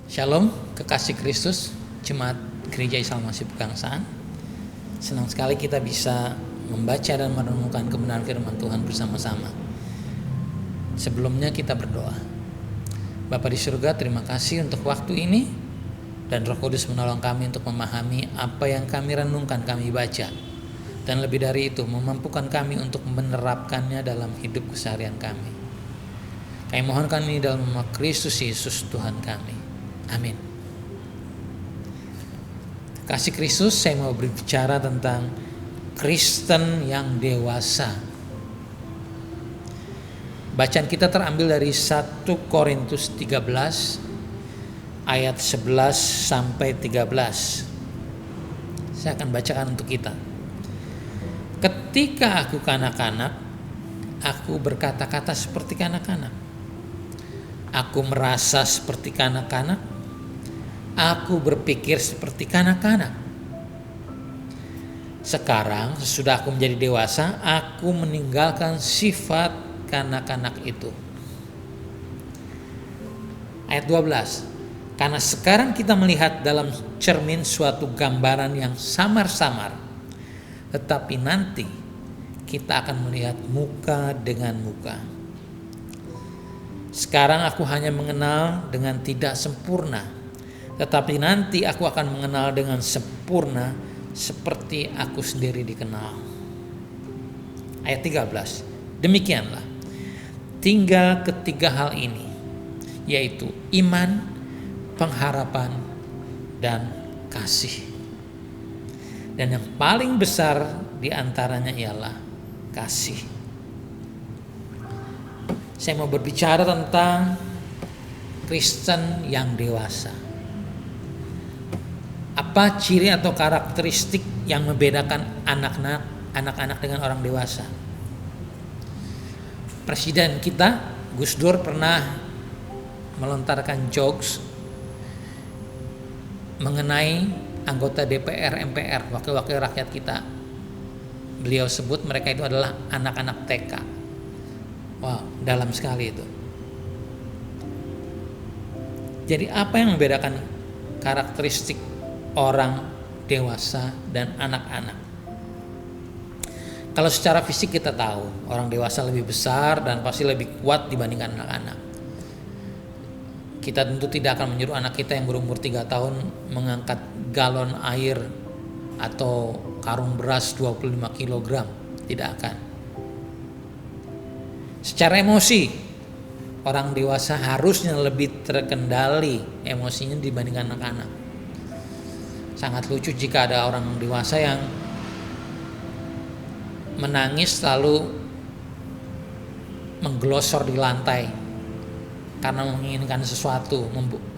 Shalom, kekasih Kristus, Jemaat Gereja Islam Masih Pegangsaan. Senang sekali kita bisa membaca dan merenungkan kebenaran firman Tuhan bersama-sama. Sebelumnya kita berdoa. Bapa di surga, terima kasih untuk waktu ini, dan Roh Kudus menolong kami untuk memahami apa yang kami renungkan, kami baca. Dan lebih dari itu, memampukan kami untuk menerapkannya dalam hidup keseharian kami. Kami mohon kami dalam nama Kristus Yesus Tuhan kami. Amin. Kasih Kristus, saya mau berbicara tentang Kristen yang dewasa. Bacaan kita terambil dari 1 Korintus 13 ayat 11 sampai 13. Saya akan bacakan untuk kita. Ketika aku kanak-kanak, aku berkata-kata seperti kanak-kanak. Aku merasa seperti kanak-kanak. Aku berpikir seperti kanak-kanak. Sekarang sesudah aku menjadi dewasa, aku meninggalkan sifat kanak-kanak itu. Ayat 12. Karena sekarang kita melihat dalam cermin suatu gambaran yang samar-samar, tetapi nanti kita akan melihat muka dengan muka. Sekarang aku hanya mengenal dengan tidak sempurna, tetapi nanti aku akan mengenal dengan sempurna seperti aku sendiri dikenal. Ayat 13. Demikianlah, tinggal ketiga hal ini, yaitu iman, pengharapan, dan kasih. Dan yang paling besar di antaranya ialah kasih. Saya mau berbicara tentang Kristen yang dewasa. Apa ciri atau karakteristik yang membedakan anak-anak dengan orang dewasa? Presiden kita, Gus Dur, pernah melontarkan jokes mengenai anggota DPR, MPR, wakil-wakil rakyat kita. Beliau sebut mereka itu adalah anak-anak TK. Wow, dalam sekali itu. Jadi apa yang membedakan karakteristik orang dewasa dan anak-anak? Kalau secara fisik kita tahu orang dewasa lebih besar dan pasti lebih kuat dibandingkan anak-anak. Kita tentu tidak akan menyuruh anak kita yang berumur 3 tahun mengangkat galon air atau karung beras 25 kg. Tidak akan. Secara emosi, orang dewasa harusnya lebih terkendali emosinya dibandingkan anak-anak. Sangat lucu jika ada orang dewasa yang menangis lalu menggelosor di lantai karena menginginkan sesuatu,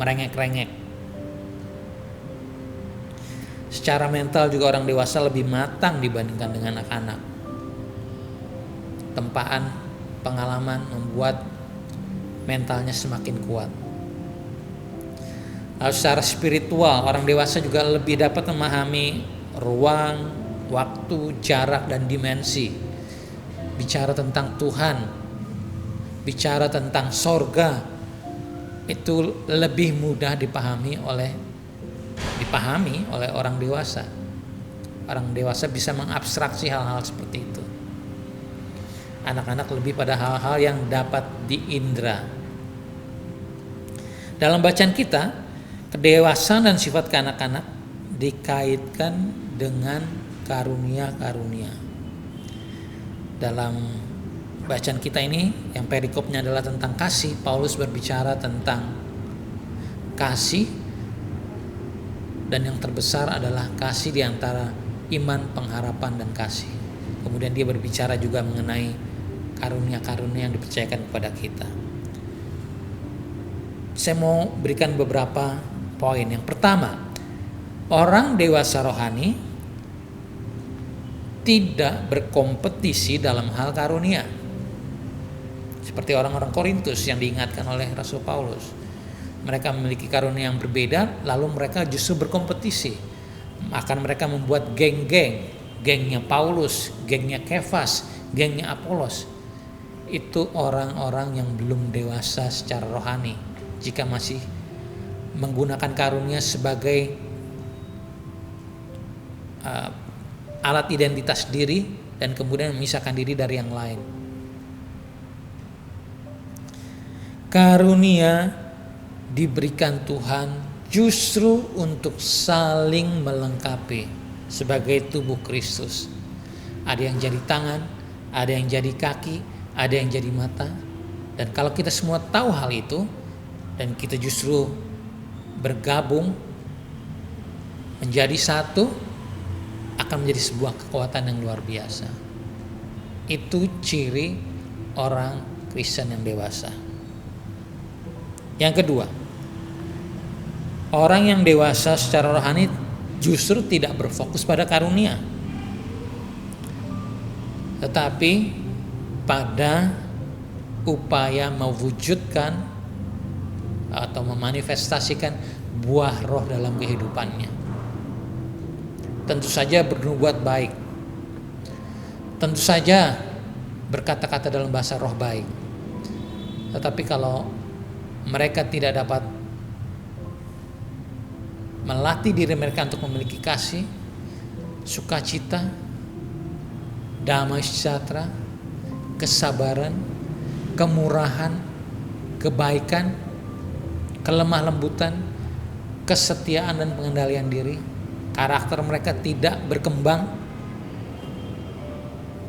merengek-rengek. Secara mental juga orang dewasa lebih matang dibandingkan dengan anak-anak. Tempaan, pengalaman membuat mentalnya semakin kuat. Lalu secara spiritual, orang dewasa juga lebih dapat memahami ruang, waktu, jarak, dan dimensi. Bicara tentang Tuhan, bicara tentang sorga, itu lebih mudah dipahami oleh orang dewasa. Orang dewasa bisa mengabstraksi hal-hal seperti itu. Anak-anak lebih pada hal-hal yang dapat diindra. Dalam bacaan kita, kedewasaan dan sifat kanak-kanak dikaitkan dengan karunia-karunia. Dalam bacaan kita ini, yang perikopnya adalah tentang kasih. Paulus berbicara tentang kasih, dan yang terbesar adalah kasih di antara iman, pengharapan, dan kasih. Kemudian dia berbicara juga mengenai karunia-karunia yang dipercayakan kepada kita. Saya mau berikan beberapa poin. Yang pertama, orang dewasa rohani tidak berkompetisi dalam hal karunia. Seperti orang-orang Korintus yang diingatkan oleh Rasul Paulus. Mereka memiliki karunia yang berbeda, lalu mereka justru berkompetisi. Akan mereka membuat geng-geng. Gengnya Paulus, gengnya Kefas, gengnya Apolos. Itu orang-orang yang belum dewasa secara rohani. Jika masih menggunakan karunia sebagai alat identitas diri dan kemudian memisahkan diri dari yang lain. Karunia diberikan Tuhan justru untuk saling melengkapi sebagai tubuh Kristus. Ada yang jadi tangan, ada yang jadi kaki, ada yang jadi mata. Dan kalau kita semua tahu hal itu dan kita justru bergabung menjadi satu, akan menjadi sebuah kekuatan yang luar biasa. Itu ciri orang Kristen yang dewasa. Yang kedua, orang yang dewasa secara rohani justru tidak berfokus pada karunia, tetapi pada upaya mewujudkan atau memanifestasikan buah roh dalam kehidupannya. Tentu saja bernubuat baik, tentu saja berkata-kata dalam bahasa roh baik. Tetapi kalau mereka tidak dapat melatih diri mereka untuk memiliki kasih, sukacita, damai sejahtera, kesabaran, kemurahan, kebaikan, kelemah lembutan, kesetiaan dan pengendalian diri, karakter mereka tidak berkembang,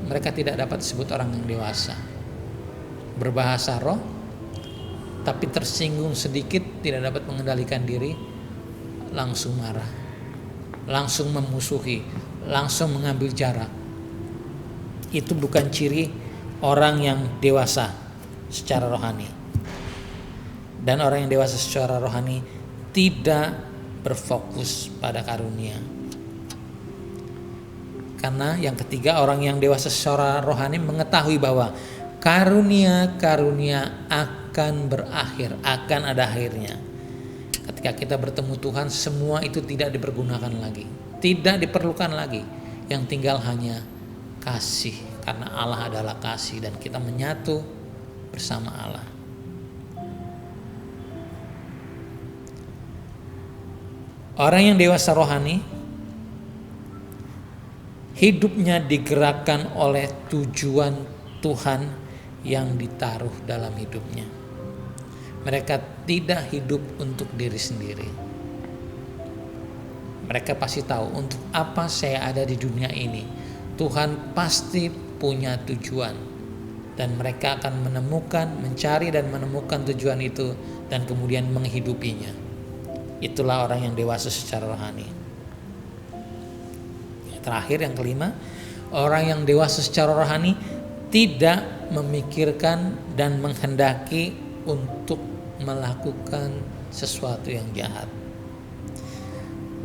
mereka tidak dapat disebut orang yang dewasa. Berbahasa roh, tapi tersinggung sedikit, tidak dapat mengendalikan diri, langsung marah, langsung memusuhi, langsung mengambil jarak. Itu bukan ciri orang yang dewasa secara rohani. Dan orang yang dewasa secara rohani tidak berfokus pada karunia. Karena yang ketiga, orang yang dewasa secara rohani mengetahui bahwa karunia-karunia akan berakhir, akan ada akhirnya. Ketika kita bertemu Tuhan, semua itu tidak dipergunakan lagi, tidak diperlukan lagi. Yang tinggal hanya kasih, karena Allah adalah kasih dan kita menyatu bersama Allah. Orang yang dewasa rohani hidupnya digerakkan oleh tujuan Tuhan yang ditaruh dalam hidupnya. Mereka tidak hidup untuk diri sendiri. Mereka pasti tahu untuk apa saya ada di dunia ini. Tuhan pasti punya tujuan dan mereka akan menemukan, mencari dan menemukan tujuan itu dan kemudian menghidupinya. Itulah orang yang dewasa secara rohani. Terakhir, yang kelima, orang yang dewasa secara rohani tidak memikirkan dan menghendaki untuk melakukan sesuatu yang jahat.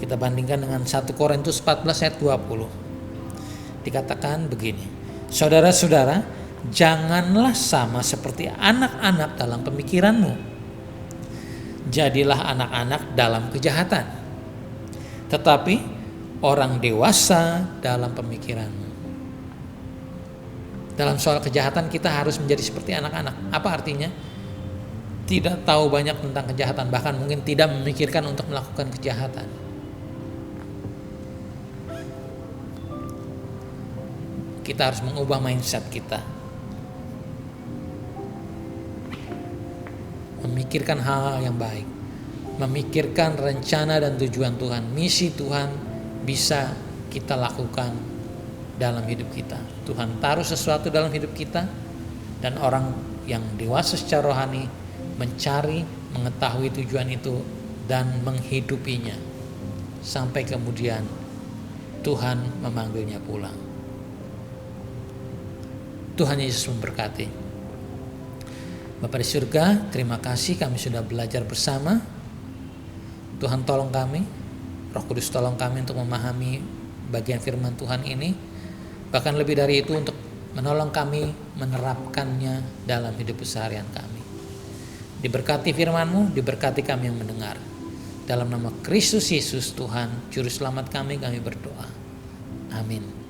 Kita bandingkan dengan 1 Korintus 14 ayat 20. Dikatakan begini, saudara-saudara, janganlah sama seperti anak-anak dalam pemikiranmu. Jadilah anak-anak dalam kejahatan, tetapi orang dewasa dalam pemikiranmu. Dalam soal kejahatan kita harus menjadi seperti anak-anak. Apa artinya? Tidak tahu banyak tentang kejahatan, bahkan mungkin tidak memikirkan untuk melakukan kejahatan. Kita harus mengubah mindset kita, memikirkan hal yang baik, memikirkan rencana dan tujuan Tuhan, misi Tuhan bisa kita lakukan dalam hidup kita. Tuhan taruh sesuatu dalam hidup kita, dan orang yang dewasa secara rohani mencari, mengetahui tujuan itu dan menghidupinya sampai kemudian Tuhan memanggilnya pulang. Tuhan Yesus memberkati. Bapa di surga, terima kasih kami sudah belajar bersama. Tuhan tolong kami, Roh Kudus tolong kami untuk memahami bagian firman Tuhan ini. Bahkan lebih dari itu, untuk menolong kami menerapkannya dalam hidup keseharian kami. Diberkati firman-Mu, diberkati kami yang mendengar. Dalam nama Kristus Yesus Tuhan, Juru Selamat kami berdoa. Amin.